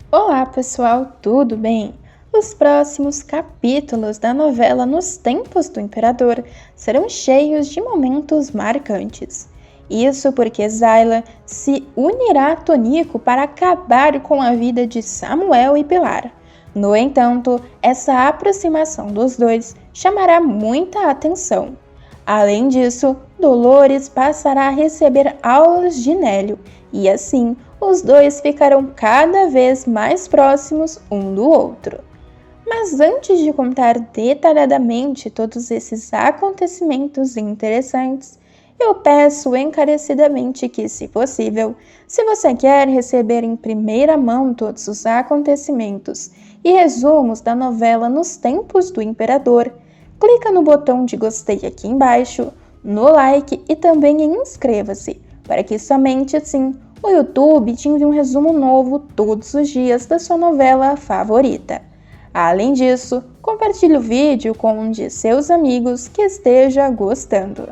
Olá, pessoal, tudo bem? Os próximos capítulos da novela Nos Tempos do Imperador serão cheios de momentos marcantes. Isso porque Zayla se unirá a Tonico para acabar com a vida de Samuel e Pilar. No entanto, essa aproximação dos dois chamará muita atenção. Além disso, Dolores passará a receber aulas de Nélio e assim os dois ficarão cada vez mais próximos um do outro. Mas antes de contar detalhadamente todos esses acontecimentos interessantes, eu peço encarecidamente que, se possível, se você quer receber em primeira mão todos os acontecimentos e resumos da novela Nos Tempos do Imperador, clica no botão de gostei aqui embaixo, no like e também em inscreva-se, para que somente assim o YouTube te envie um resumo novo todos os dias da sua novela favorita. Além disso, compartilhe o vídeo com um de seus amigos que esteja gostando.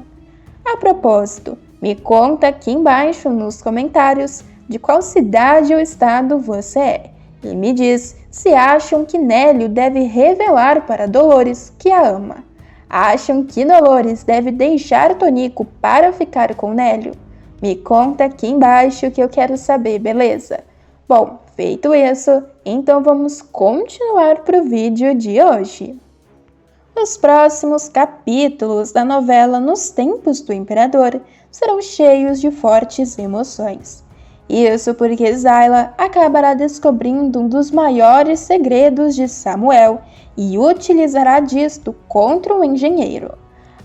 A propósito, me conta aqui embaixo nos comentários de qual cidade ou estado você é e me diz se acham que Nélio deve revelar para Dolores que a ama. Acham que Dolores deve deixar Tonico para ficar com Nélio? Me conta aqui embaixo que eu quero saber, beleza? Bom, feito isso, então vamos continuar para o vídeo de hoje. Os próximos capítulos da novela Nos Tempos do Imperador serão cheios de fortes emoções. Isso porque Zayla acabará descobrindo um dos maiores segredos de Samuel e utilizará disto contra o engenheiro.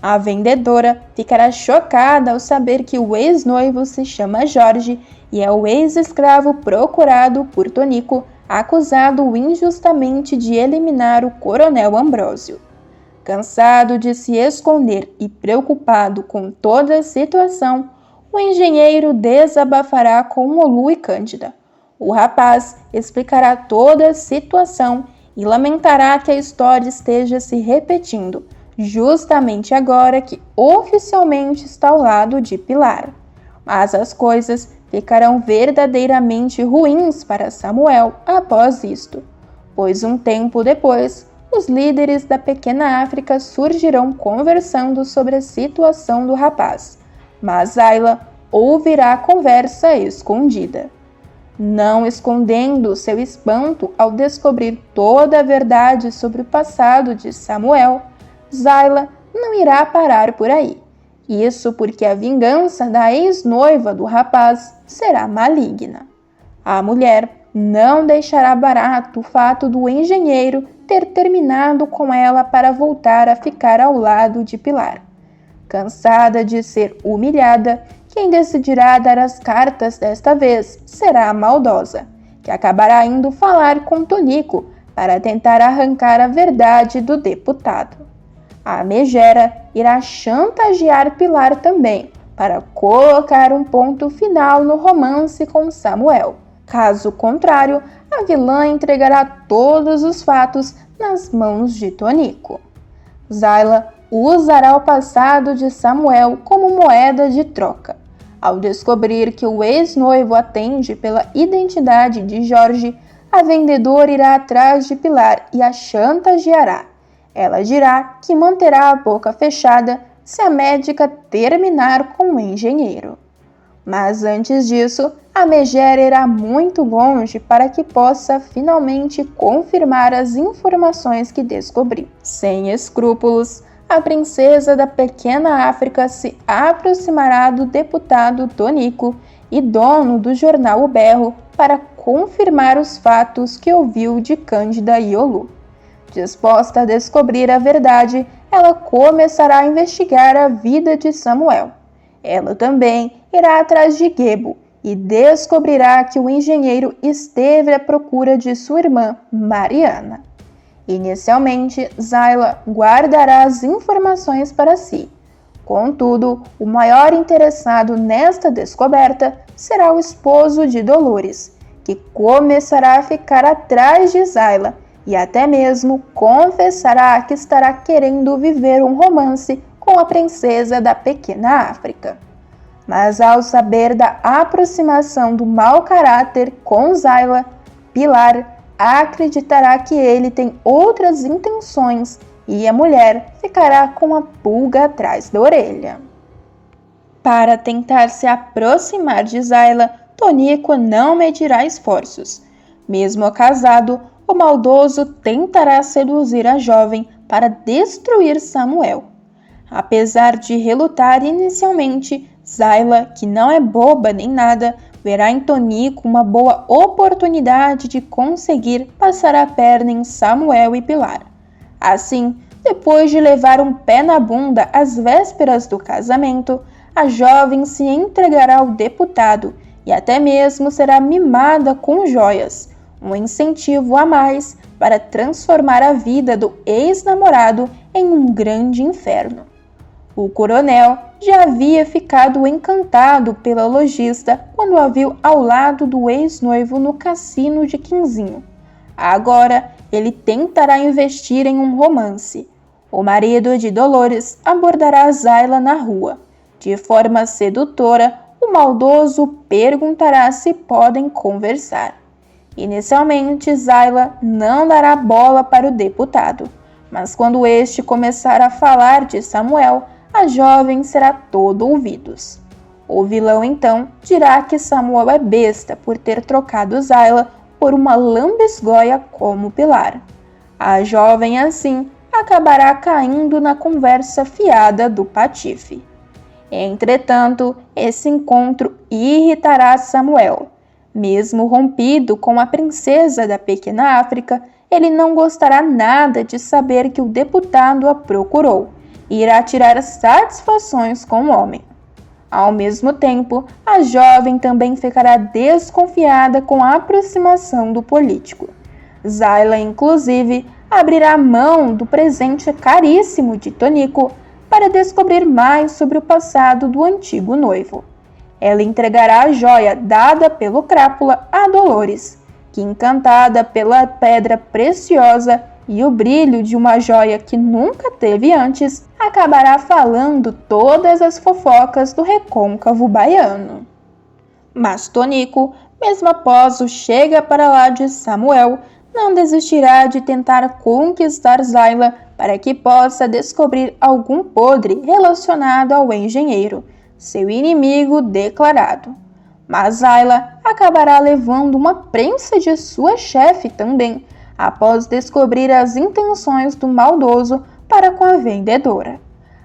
A vendedora ficará chocada ao saber que o ex-noivo se chama Jorge e é o ex-escravo procurado por Tonico, acusado injustamente de eliminar o coronel Ambrósio. Cansado de se esconder e preocupado com toda a situação, o engenheiro desabafará com Olu e Cândida. O rapaz explicará toda a situação e lamentará que a história esteja se repetindo, justamente agora que oficialmente está ao lado de Pilar. Mas as coisas ficarão verdadeiramente ruins para Samuel após isto, pois um tempo depois, os líderes da pequena África surgirão conversando sobre a situação do rapaz, mas Zayla ouvirá a conversa escondida. Não escondendo seu espanto ao descobrir toda a verdade sobre o passado de Samuel, Zayla não irá parar por aí. Isso porque a vingança da ex-noiva do rapaz será maligna. A mulher não deixará barato o fato do engenheiro ter terminado com ela para voltar a ficar ao lado de Pilar. Cansada de ser humilhada, quem decidirá dar as cartas desta vez será a maldosa, que acabará indo falar com Tonico para tentar arrancar a verdade do deputado. A megera irá chantagear Pilar também, para colocar um ponto final no romance com Samuel. Caso contrário, a vilã entregará todos os fatos nas mãos de Tonico. Zayla usará o passado de Samuel como moeda de troca. Ao descobrir que o ex-noivo atende pela identidade de Jorge, a vendedora irá atrás de Pilar e a chantageará. Ela dirá que manterá a boca fechada se a médica terminar com o engenheiro. Mas antes disso, a megera irá muito longe para que possa finalmente confirmar as informações que descobriu. Sem escrúpulos, a princesa da pequena África se aproximará do deputado Tonico e dono do jornal O Berro para confirmar os fatos que ouviu de Cândida e Olu. Disposta a descobrir a verdade, ela começará a investigar a vida de Samuel. Ela também irá atrás de Gebo e descobrirá que o engenheiro esteve à procura de sua irmã, Mariana. Inicialmente, Zayla guardará as informações para si. Contudo, o maior interessado nesta descoberta será o esposo de Dolores, que começará a ficar atrás de Zayla e até mesmo confessará que estará querendo viver um romance com a princesa da pequena África. Mas ao saber da aproximação do mau caráter com Zayla, Pilar acreditará que ele tem outras intenções e a mulher ficará com a pulga atrás da orelha. Para tentar se aproximar de Zayla, Tonico não medirá esforços. Mesmo casado, o maldoso tentará seduzir a jovem para destruir Samuel. Apesar de relutar inicialmente, Zayla, que não é boba nem nada, verá em Tonico uma boa oportunidade de conseguir passar a perna em Samuel e Pilar. Assim, depois de levar um pé na bunda às vésperas do casamento, a jovem se entregará ao deputado e até mesmo será mimada com joias, um incentivo a mais para transformar a vida do ex-namorado em um grande inferno. O coronel já havia ficado encantado pela lojista quando a viu ao lado do ex-noivo no cassino de Quinzinho. Agora, ele tentará investir em um romance. O marido de Dolores abordará Zayla na rua. De forma sedutora, o maldoso perguntará se podem conversar. Inicialmente, Zayla não dará bola para o deputado, mas quando este começar a falar de Samuel, a jovem será todo ouvidos. O vilão então dirá que Samuel é besta por ter trocado Zayla por uma lambisgoia como Pilar. A jovem assim acabará caindo na conversa fiada do patife. Entretanto, esse encontro irritará Samuel. Mesmo rompido com a princesa da pequena África, ele não gostará nada de saber que o deputado a procurou e irá tirar satisfações com o homem. Ao mesmo tempo, a jovem também ficará desconfiada com a aproximação do político. Zayla, inclusive, abrirá mão do presente caríssimo de Tonico para descobrir mais sobre o passado do antigo noivo. Ela entregará a joia dada pelo crápula a Dolores, que, encantada pela pedra preciosa e o brilho de uma joia que nunca teve antes, acabará falando todas as fofocas do recôncavo baiano. Mas Tonico, mesmo após o chega para lá de Samuel, não desistirá de tentar conquistar Zayla para que possa descobrir algum podre relacionado ao engenheiro, seu inimigo declarado. Mas Zayla acabará levando uma prensa de sua chefe também, após descobrir as intenções do maldoso para com a vendedora.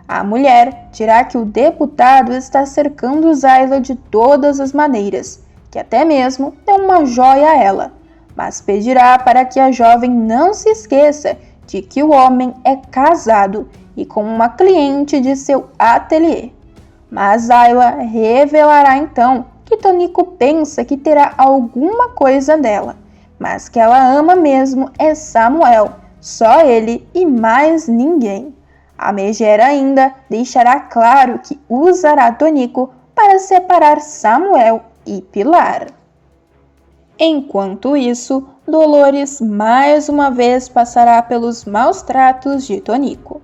A mulher dirá que o deputado está cercando Zayla de todas as maneiras, que até mesmo deu uma joia a ela, mas pedirá para que a jovem não se esqueça de que o homem é casado e com uma cliente de seu ateliê. Mas Zayla revelará então que Tonico pensa que terá alguma coisa dela, mas que ela ama mesmo é Samuel, só ele e mais ninguém. A megera ainda deixará claro que usará Tonico para separar Samuel e Pilar. Enquanto isso, Dolores mais uma vez passará pelos maus tratos de Tonico.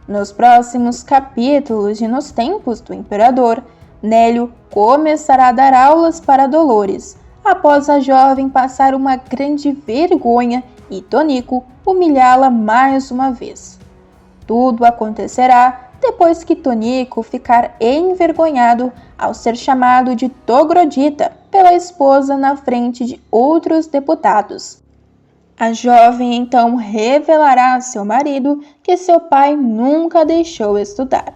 Nos próximos capítulos e nos tempos do imperador, Nélio começará a dar aulas para Dolores, após a jovem passar uma grande vergonha e Tonico humilhá-la mais uma vez. Tudo acontecerá depois que Tonico ficar envergonhado ao ser chamado de Togrodita pela esposa na frente de outros deputados. A jovem então revelará a seu marido que seu pai nunca deixou estudar.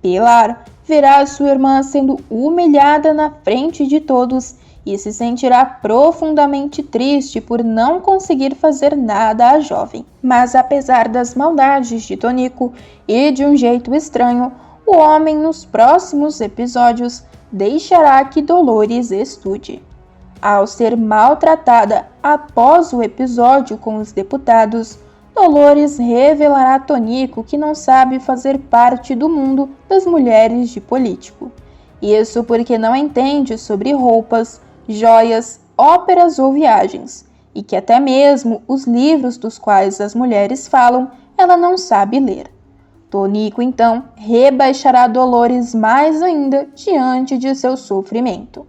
Pilar verá sua irmã sendo humilhada na frente de todos e se sentirá profundamente triste por não conseguir fazer nada à jovem. Mas apesar das maldades de Tonico e de um jeito estranho, o homem nos próximos episódios deixará que Dolores estude. Ao ser maltratada após o episódio com os deputados, Dolores revelará a Tonico que não sabe fazer parte do mundo das mulheres de político. Isso porque não entende sobre roupas, joias, óperas ou viagens, e que até mesmo os livros dos quais as mulheres falam, ela não sabe ler. Tonico, então, rebaixará Dolores mais ainda diante de seu sofrimento.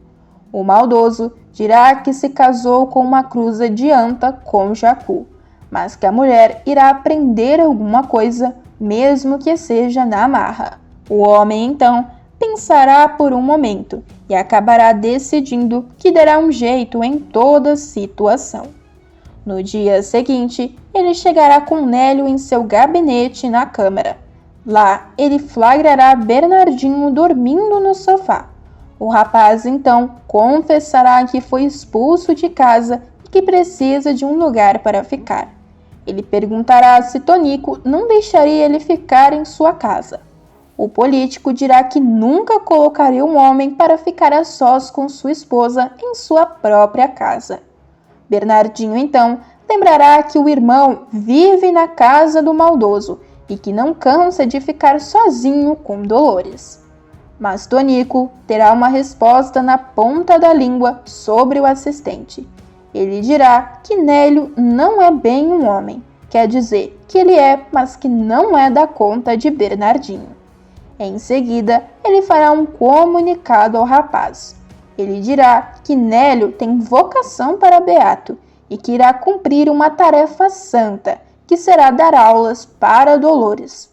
O maldoso dirá que se casou com uma cruza de anta com jacu, mas que a mulher irá aprender alguma coisa, mesmo que seja na marra. O homem, então, pensará por um momento e acabará decidindo que dará um jeito em toda situação. No dia seguinte, ele chegará com Nélio em seu gabinete na câmara. Lá, ele flagrará Bernardinho dormindo no sofá. O rapaz, então, confessará que foi expulso de casa e que precisa de um lugar para ficar. Ele perguntará se Tonico não deixaria ele ficar em sua casa. O político dirá que nunca colocaria um homem para ficar a sós com sua esposa em sua própria casa. Bernardinho, então, lembrará que o irmão vive na casa do maldoso e que não cansa de ficar sozinho com Dolores. Mas Tonico terá uma resposta na ponta da língua sobre o assistente. Ele dirá que Nélio não é bem um homem, quer dizer que ele é, mas que não é da conta de Bernardinho. Em seguida, ele fará um comunicado ao rapaz. Ele dirá que Nélio tem vocação para beato e que irá cumprir uma tarefa santa, que será dar aulas para Dolores.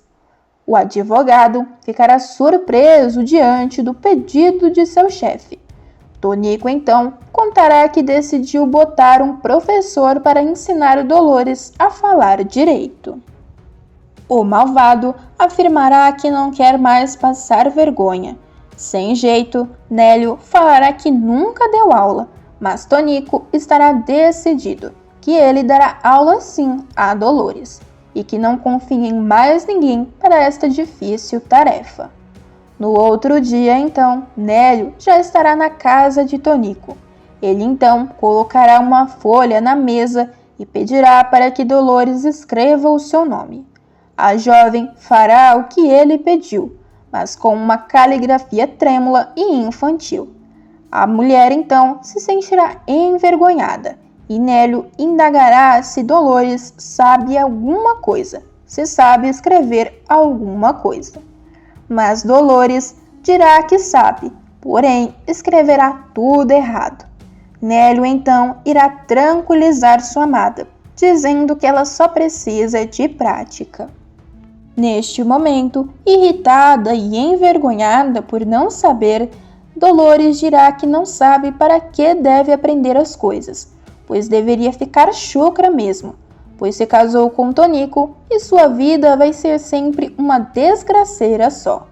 O advogado ficará surpreso diante do pedido de seu chefe. Tonico, então, contará que decidiu botar um professor para ensinar Dolores a falar direito. O malvado afirmará que não quer mais passar vergonha. Sem jeito, Nélio falará que nunca deu aula, mas Tonico estará decidido que ele dará aula sim a Dolores e que não confia em mais ninguém para esta difícil tarefa. No outro dia, então, Nélio já estará na casa de Tonico. Ele então colocará uma folha na mesa e pedirá para que Dolores escreva o seu nome. A jovem fará o que ele pediu, mas com uma caligrafia trêmula e infantil. A mulher então se sentirá envergonhada e Nélio indagará se Dolores sabe alguma coisa, se sabe escrever alguma coisa. Mas Dolores dirá que sabe, porém escreverá tudo errado. Nélio então irá tranquilizar sua amada, dizendo que ela só precisa de prática. Neste momento, irritada e envergonhada por não saber, Dolores dirá que não sabe para que deve aprender as coisas, pois deveria ficar chucra mesmo, pois se casou com Tonico e sua vida vai ser sempre uma desgraceira só.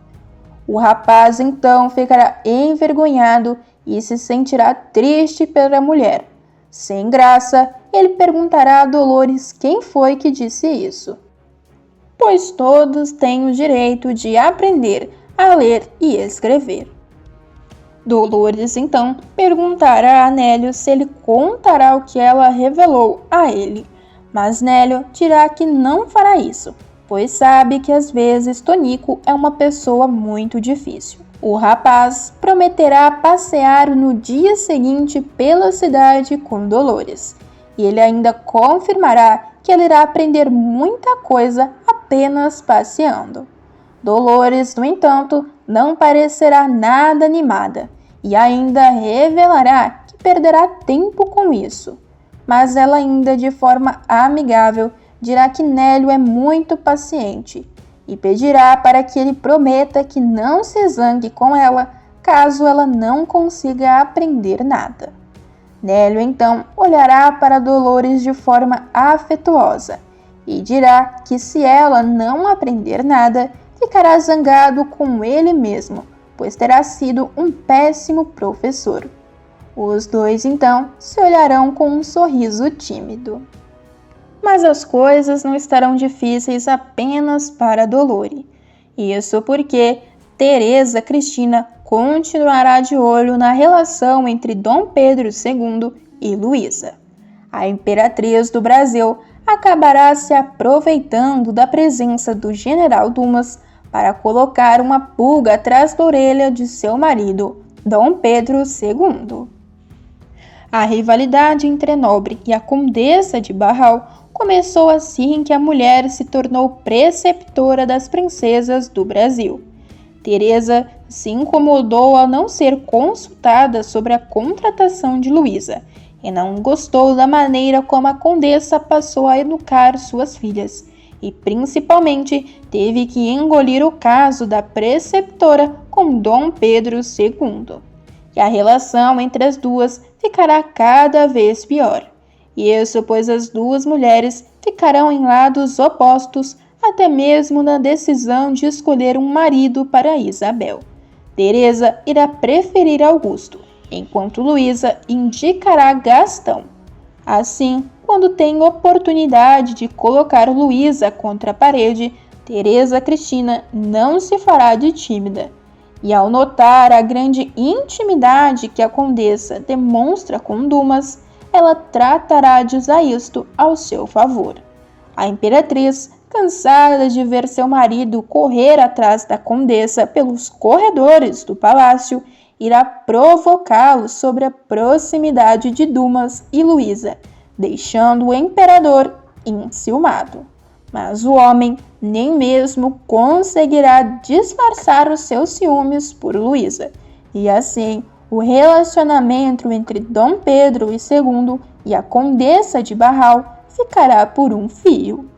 O rapaz então ficará envergonhado e se sentirá triste pela mulher. Sem graça, ele perguntará a Dolores quem foi que disse isso. Pois todos têm o direito de aprender a ler e escrever. Dolores, então, perguntará a Nélio se ele contará o que ela revelou a ele, mas Nélio dirá que não fará isso, pois sabe que às vezes Tonico é uma pessoa muito difícil. O rapaz prometerá passear no dia seguinte pela cidade com Dolores, e ele ainda confirmará que ela irá aprender muita coisa apenas passeando. Dolores, no entanto, não parecerá nada animada e ainda revelará que perderá tempo com isso. Mas ela ainda de forma amigável dirá que Nélio é muito paciente e pedirá para que ele prometa que não se zangue com ela caso ela não consiga aprender nada. Nélio então olhará para Dolores de forma afetuosa e dirá que se ela não aprender nada, ficará zangado com ele mesmo, pois terá sido um péssimo professor. Os dois então se olharão com um sorriso tímido. Mas as coisas não estarão difíceis apenas para Dolores. Isso porque Teresa Cristina continuará de olho na relação entre Dom Pedro II e Luísa. A imperatriz do Brasil acabará se aproveitando da presença do general Dumas para colocar uma pulga atrás da orelha de seu marido, Dom Pedro II. A rivalidade entre a nobre e a condessa de Barral começou assim que a mulher se tornou preceptora das princesas do Brasil. Teresa se incomodou ao não ser consultada sobre a contratação de Luísa e não gostou da maneira como a condessa passou a educar suas filhas e principalmente teve que engolir o caso da preceptora com Dom Pedro II. E a relação entre as duas ficará cada vez pior. Isso pois as duas mulheres ficarão em lados opostos até mesmo na decisão de escolher um marido para Isabel. Teresa irá preferir Augusto, enquanto Luísa indicará Gastão. Assim, quando tem oportunidade de colocar Luísa contra a parede, Teresa Cristina não se fará de tímida. E ao notar a grande intimidade que a condessa demonstra com Dumas, ela tratará de usar isto ao seu favor. A imperatriz, cansada de ver seu marido correr atrás da condessa pelos corredores do palácio, irá provocá-lo sobre a proximidade de Dumas e Luísa, deixando o imperador enciumado. Mas o homem nem mesmo conseguirá disfarçar os seus ciúmes por Luísa, e assim o relacionamento entre Dom Pedro II e a condessa de Barral ficará por um fio.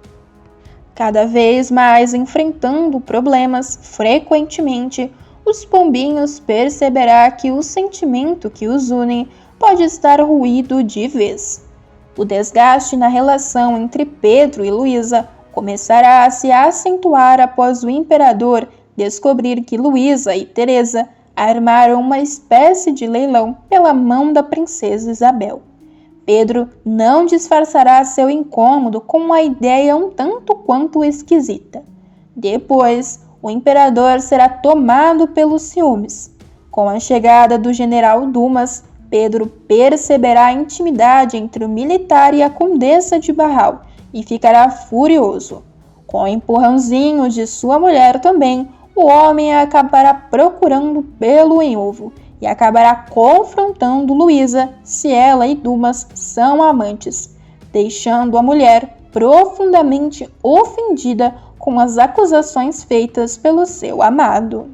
Cada vez mais enfrentando problemas frequentemente, os pombinhos perceberá que o sentimento que os une pode estar ruído de vez. O desgaste na relação entre Pedro e Luísa começará a se acentuar após o imperador descobrir que Luísa e Teresa armaram uma espécie de leilão pela mão da princesa Isabel. Pedro não disfarçará seu incômodo com uma ideia um tanto quanto esquisita. Depois, o imperador será tomado pelos ciúmes. Com a chegada do general Dumas, Pedro perceberá a intimidade entre o militar e a condessa de Barral e ficará furioso. Com o empurrãozinho de sua mulher também, o homem acabará procurando pelo em ovo e acabará confrontando Luísa se ela e Dumas são amantes, deixando a mulher profundamente ofendida com as acusações feitas pelo seu amado.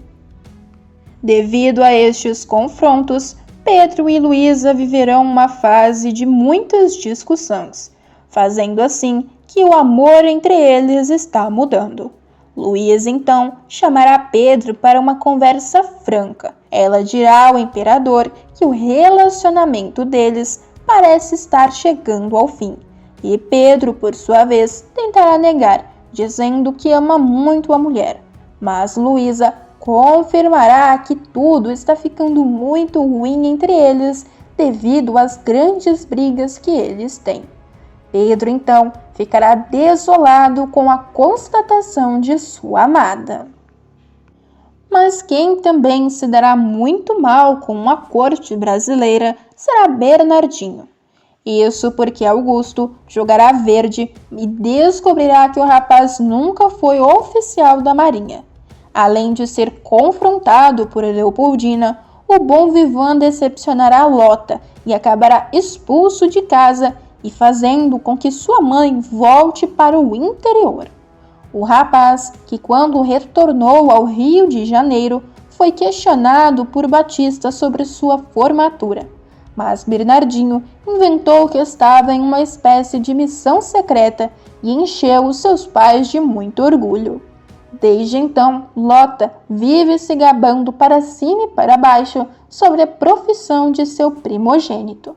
Devido a estes confrontos, Pedro e Luísa viverão uma fase de muitas discussões, fazendo assim que o amor entre eles está mudando. Luísa então chamará Pedro para uma conversa franca. Ela dirá ao imperador que o relacionamento deles parece estar chegando ao fim. E Pedro, por sua vez, tentará negar, dizendo que ama muito a mulher. Mas Luísa confirmará que tudo está ficando muito ruim entre eles devido às grandes brigas que eles têm. Pedro, então, ficará desolado com a constatação de sua amada. Mas quem também se dará muito mal com a corte brasileira será Bernardinho. Isso porque Augusto jogará verde e descobrirá que o rapaz nunca foi oficial da Marinha. Além de ser confrontado por Leopoldina, o bom vivant decepcionará Lota e acabará expulso de casa e fazendo com que sua mãe volte para o interior. O rapaz, que quando retornou ao Rio de Janeiro, foi questionado por Batista sobre sua formatura, mas Bernardinho inventou que estava em uma espécie de missão secreta e encheu os seus pais de muito orgulho. Desde então, Lota vive se gabando para cima e para baixo sobre a profissão de seu primogênito.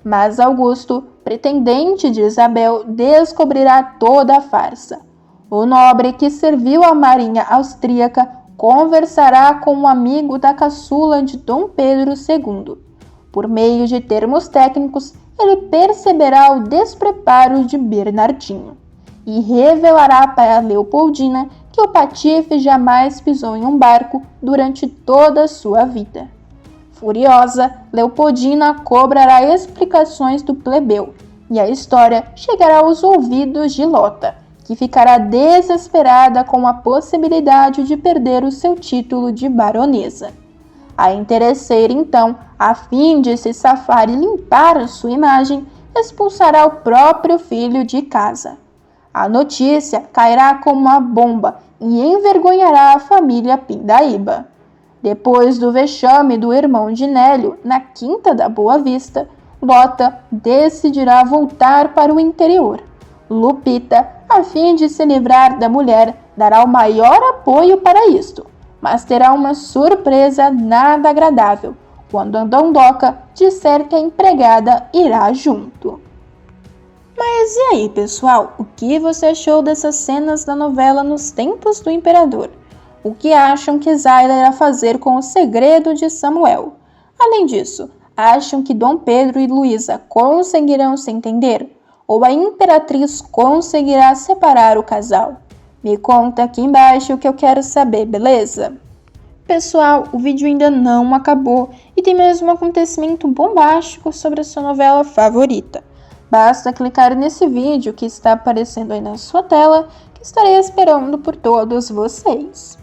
Mas Augusto, pretendente de Isabel, descobrirá toda a farsa. O nobre que serviu à marinha austríaca conversará com um amigo da caçula de Dom Pedro II. Por meio de termos técnicos, ele perceberá o despreparo de Bernardinho e revelará para Leopoldina que o patife jamais pisou em um barco durante toda a sua vida. Furiosa, Leopoldina cobrará explicações do plebeu, e a história chegará aos ouvidos de Lota, que ficará desesperada com a possibilidade de perder o seu título de baronesa. A interesseira, então, a fim de se safar e limpar sua imagem, expulsará o próprio filho de casa. A notícia cairá como uma bomba e envergonhará a família Pindaíba. Depois do vexame do irmão de Nélio na Quinta da Boa Vista, Lota decidirá voltar para o interior. Lupita, a fim de se livrar da mulher, dará o maior apoio para isto, mas terá uma surpresa nada agradável quando a Dondoca disser que a empregada irá junto. Mas e aí, pessoal? O que você achou dessas cenas da novela Nos Tempos do Imperador? O que acham que Zayla irá fazer com o segredo de Samuel? Além disso, acham que Dom Pedro e Luísa conseguirão se entender? Ou a Imperatriz conseguirá separar o casal? Me conta aqui embaixo que eu quero saber, beleza? Pessoal, o vídeo ainda não acabou e tem mais um acontecimento bombástico sobre a sua novela favorita. Basta clicar nesse vídeo que está aparecendo aí na sua tela, que estarei esperando por todos vocês.